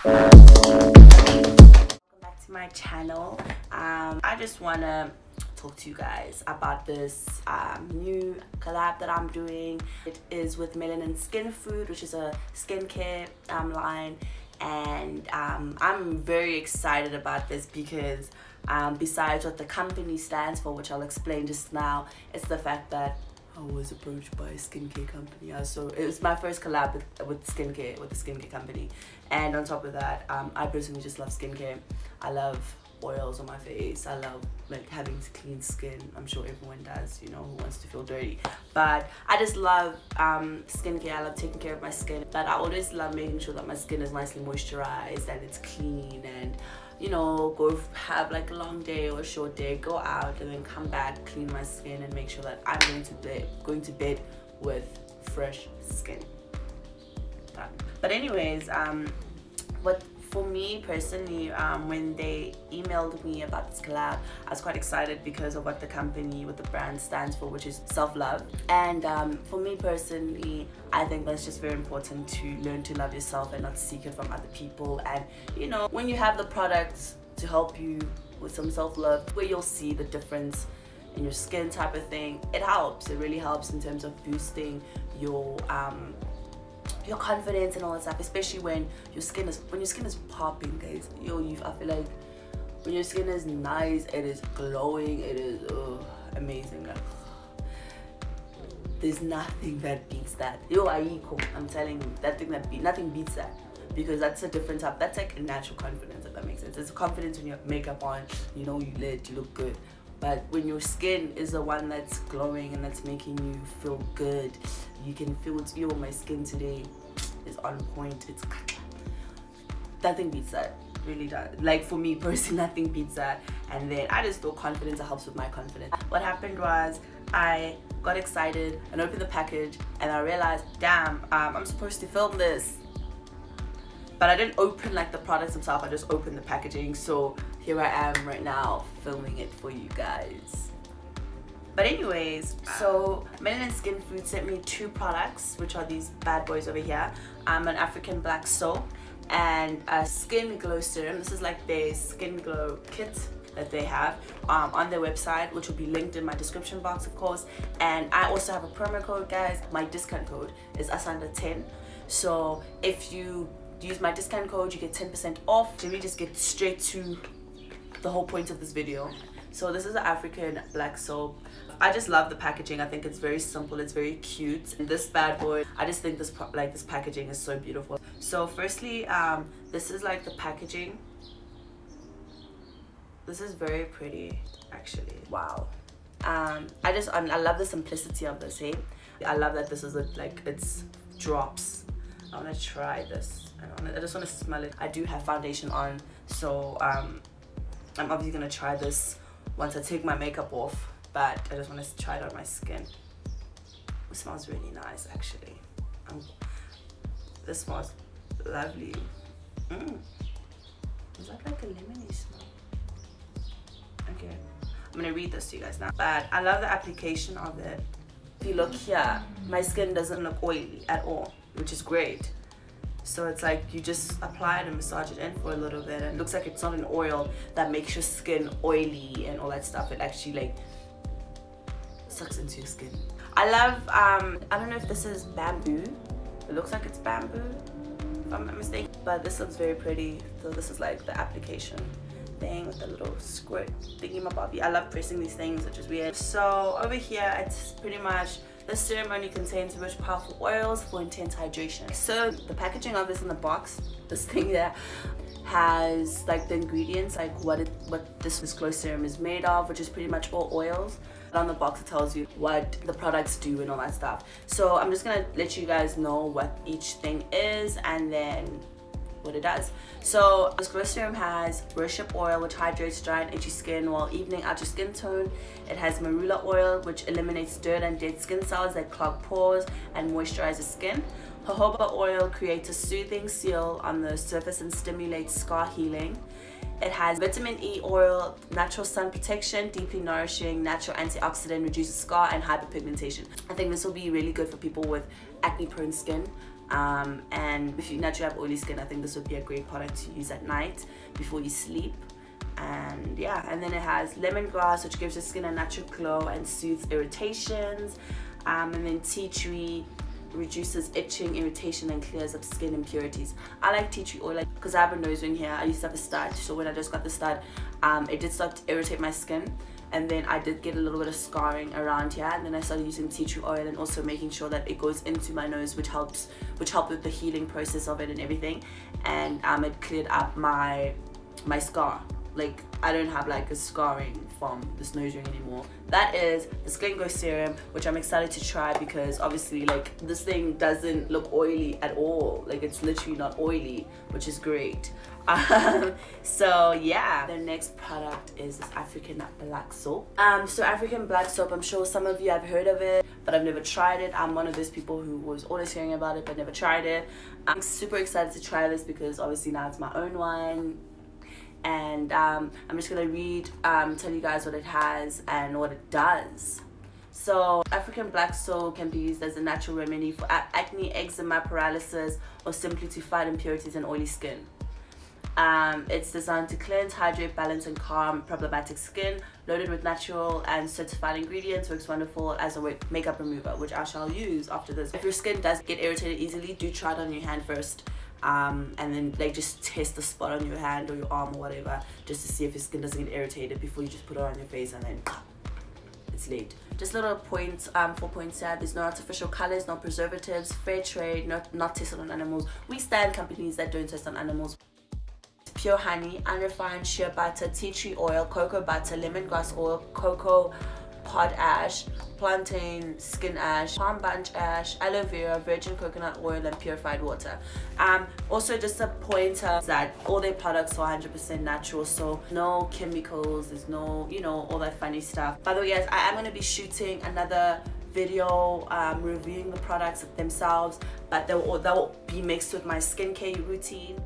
Back to my channel. I just want to talk to you guys about this new collab that I'm doing. It is with Melanin Skin Food, which is a skincare line, and I'm very excited about this because besides what the company stands for, which I'll explain just now, it's the fact that I was approached by a skincare company. So it was my first collab with the skincare company. And on top of that, I personally just love skincare. I love oils on my face. I love like having clean skin. I'm sure everyone does, you know, who wants to feel dirty. But I just love skincare. I love taking care of my skin. But I always love making sure that my skin is nicely moisturized and it's clean, and you know, go have like a long day or a short day, go out and then come back, clean my skin, and make sure that I'm going to bed with fresh skin. But anyways, for me personally, when they emailed me about this collab, I was quite excited because of what the company, what the brand stands for, which is self-love. And for me personally, I think that's just very important to learn to love yourself and not seek it from other people. And you know, when you have the products to help you with some self-love, where you'll see the difference in your skin type of thing, it helps. It really helps in terms of boosting your confidence and all that stuff, especially when your skin is popping, guys. I feel like when your skin is nice, it is glowing, it is amazing. Like, there's nothing that beats that. I'm telling you, nothing beats that, because that's a different type. That's like a natural confidence, if that makes sense. It's confidence when you have makeup on, you know, you look good. But when your skin is the one that's glowing and that's making you feel good, you can feel it's, my skin today is on point. It's nothing beats that, really does. Like for me personally, nothing beats that. And then I just feel confidence. It helps with my confidence. What happened was I got excited and opened the package, and I realized, damn, I'm supposed to film this. But I didn't open like the products themselves, I just opened the packaging. So here I am right now filming it for you guys. But anyways, so Melanin Skin Food sent me 2 products, which are these bad boys over here. An African black soap and a skin glow serum. This is like their skin glow kit that they have on their website, which will be linked in my description box, of course. And I also have a promo code, guys. My discount code is Asanda10. So if you use my discount code, you get 10% off. So we just get straight to the whole point of this video. So this is the African black soap. I just love the packaging. I think it's very simple, it's very cute. And this bad boy, I just think this packaging is so beautiful. So firstly, this is like the packaging. This is very pretty, actually. Wow. I love the simplicity of this, hey? I love that this is like, it's drops. I want to try this. I just want to smell it. I do have foundation on, so I'm obviously gonna try this once I take my makeup off, but I just want to try it on my skin. It smells really nice, actually. This smells lovely. Is that like a lemony smell? Okay, I'm gonna read this to you guys now. But I love the application of it. If you look here, my skin doesn't look oily at all, which is great. So it's like you just apply it and massage it in for a little bit, and it looks like it's not an oil that makes your skin oily and all that stuff. It actually like sucks into your skin. I love, I don't know if this is bamboo. It looks like it's bamboo, if I'm not mistaken. But this looks very pretty. So this is like the application thing with the little squirt thingy-mabobby. I love pressing these things, which is weird. So over here, it's pretty much, this serum only contains rich, powerful oils for intense hydration. So the packaging of this in the box, this thing there, has like the ingredients, like what this glow serum is made of, which is pretty much all oils. And on the box it tells you what the products do and all that stuff. So I'm just gonna let you guys know what each thing is and then what it does. So this glow serum has rosehip oil, which hydrates dry and itchy skin while evening out your skin tone. It has marula oil, which eliminates dirt and dead skin cells that clog pores and moisturizes skin. Jojoba oil creates a soothing seal on the surface and stimulates scar healing. It has vitamin E oil, natural sun protection, deeply nourishing, natural antioxidant, reduces scar and hyperpigmentation. I think this will be really good for people with acne prone skin. And if you naturally have oily skin, I think this would be a great product to use at night before you sleep. And yeah, and then it has lemongrass, which gives your skin a natural glow and soothes irritations. And then tea tree reduces itching, irritation, and clears up skin impurities. I like tea tree oil because I have a nose ring here. I used to have a stud, so when I just got the stud, it did start to irritate my skin, and then I did get a little bit of scarring around here, and then I started using tea tree oil and also making sure that it goes into my nose, which helped with the healing process of it and everything. And it cleared up my scar. Like, I don't have like a scarring from this nose ring anymore. That is the Skin Glow serum, which I'm excited to try because obviously like this thing doesn't look oily at all. Like, it's literally not oily, which is great. So yeah, the next product is this African black soap. So African black soap, I'm sure some of you have heard of it, but I've never tried it. I'm one of those people who was always hearing about it but never tried it. I'm super excited to try this because obviously now it's my own one. And I'm just gonna tell you guys what it has and what it does. So African black soap can be used as a natural remedy for acne, eczema, paralysis, or simply to fight impurities in oily skin. It's designed to cleanse, hydrate, balance, and calm problematic skin. Loaded with natural and certified ingredients, works wonderful as a makeup remover, which I shall use after this. If your skin does get irritated easily, do try it on your hand first. And then like just test the spot on your hand or your arm or whatever, just to see if your skin doesn't get irritated before you just put it on your face and then it's late. Just little points, 4 points here. There's no artificial colors, no preservatives, fair trade, not tested on animals. We stand companies that don't test on animals. Pure honey, unrefined shea butter, tea tree oil, cocoa butter, lemongrass oil, cocoa pod ash, plantain skin ash, palm bunch ash, aloe vera, virgin coconut oil, and purified water. Also just a pointer that all their products are 100% natural, so no chemicals, there's no, you know, all that funny stuff. By the way guys, I am going to be shooting another video reviewing the products themselves, but that will be mixed with my skincare routine.